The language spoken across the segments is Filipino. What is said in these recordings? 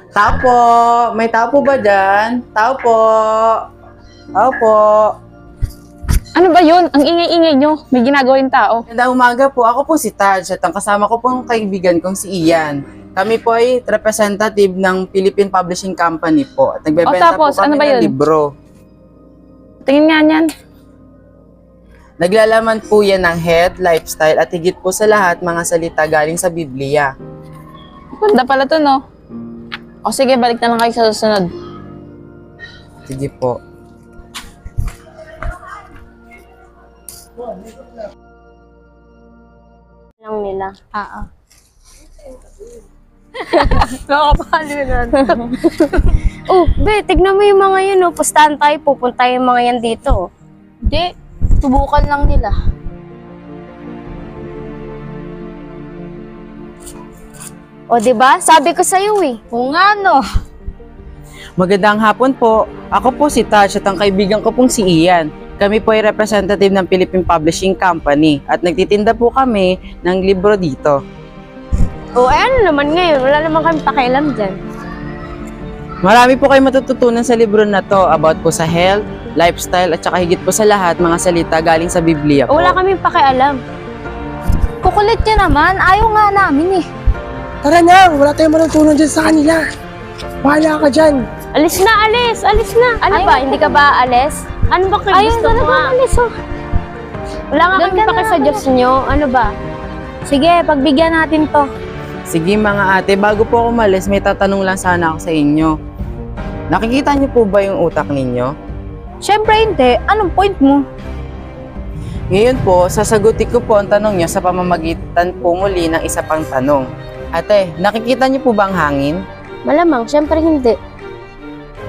Tao po! May tao po ba dyan? Tao po! Tao po! Ano ba yun? Ang ingay-ingay nyo. May ginagawa yung tao. Magandang umaga po. Ako po si Taj at ang kasama ko pong kaibigan kong si Ian. Kami po ay representative ng Philippine Publishing Company po. At nagbebenta tapos, po kami ano ba ng yun? libro. Tingin nga niyan. Naglalaman po yan ng health, lifestyle at higit po sa lahat mga salita galing sa Biblia. Ganda pala to, no? O sige, balik na lang kayo sa susunod. Sige po. Lang nila. Oo. Nakakapalo na. Oh, be, tignan mo yung mga yun, oh. Pustahan tayo, pupunta yung mga yan dito. Hindi, subukan lang nila. O, diba? Sabi ko sa'yo, eh. Kung nga, no. Magandang hapon po. Ako po si Taj at ang kaibigan ko pong si Ian. Kami po ay representative ng Philippine Publishing Company at nagtitinda po kami ng libro dito. O, ano naman ngayon? Wala naman kami pakialam dyan. Marami po kayo matututunan sa libro na to about po sa health, lifestyle at saka higit po sa lahat mga salita galing sa Biblia O, po. wala kami pakialam. Kukulit niya naman. Ayaw nga namin eh. Tara na, wala tayong matutunan dyan sa kanila. Bahala ka dyan. Alis na, alis! Alis na! Ano Ayaw ba? ko. Hindi ka ba aalis? Ano ba kayo Ayaw gusto mo? talaga Alis, oh. Wala nga Doon kami ka paki na, sa Diyos nyo. Ano ba? Sige, pagbigyan natin to. Sige mga ate, bago po ako umalis, may tatanong lang sana ako sa inyo. Nakikita niyo po ba yung utak ninyo? Siyempre hindi. Anong point mo? Ngayon po, sasagutin ko po ang tanong niyo sa pamamagitan po muli ng isa pang tanong. Ate, nakikita niyo po ba ang hangin? Malamang, siyempre hindi.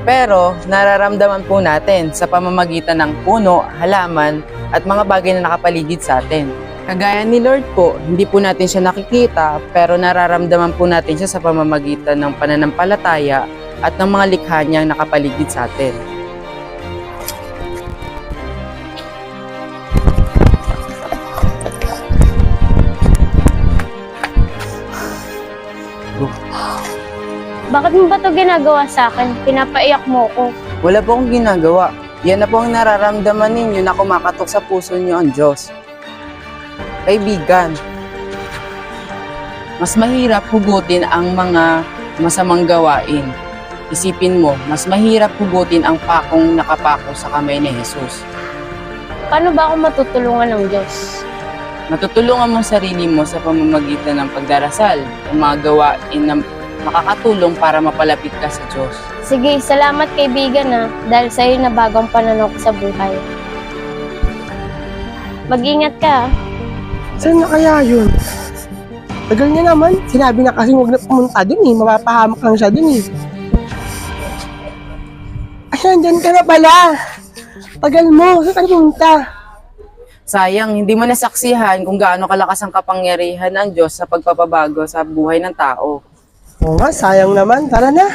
Pero nararamdaman po natin sa pamamagitan ng puno, halaman at mga bagay na nakapaligid sa atin. Kagaya ni Lord po, hindi po natin siya nakikita pero nararamdaman po natin siya sa pamamagitan ng pananampalataya at ng mga likha niyang nakapaligid sa atin. Bakit mo ba ito ginagawa sa akin? Pinapaiyak mo ko. Wala po akong ginagawa. Yan na po ang nararamdaman ninyo na kumakatok sa puso niyo ang Diyos. Kaibigan, mas mahirap hugutin ang mga masamang gawain. Isipin mo, mas mahirap hugutin ang pakong nakapako sa kamay ni Jesus. Paano ba ako matutulungan ng Diyos? Matutulungan mo ang sarili mo sa pamamagitan ng pagdarasal, ang mga gawain na makakatulong para mapalapit ka sa Diyos. Sige, salamat kaibigan na dahil sa'yo na bagong pananaw ko sa buhay. Mag-ingat ka. Saan na kaya yun? Tagal niya naman. Sinabi na kasi huwag na pumunta dun eh. Mapapahamak lang siya dun eh. Ayan, dyan ka na pala. Tagal mo. Saan ka pumunta? Sayang, hindi mo nasaksihan kung gaano kalakas ang kapangyarihan ng Diyos sa pagpapabago sa buhay ng tao. Oo nga, sayang naman. Tara na.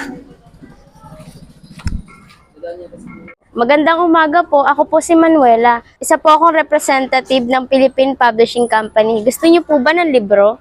Magandang umaga po. Ako po si Manuela. Isa po akong representative ng Philippine Publishing Company. Gusto niyo po ba ng libro?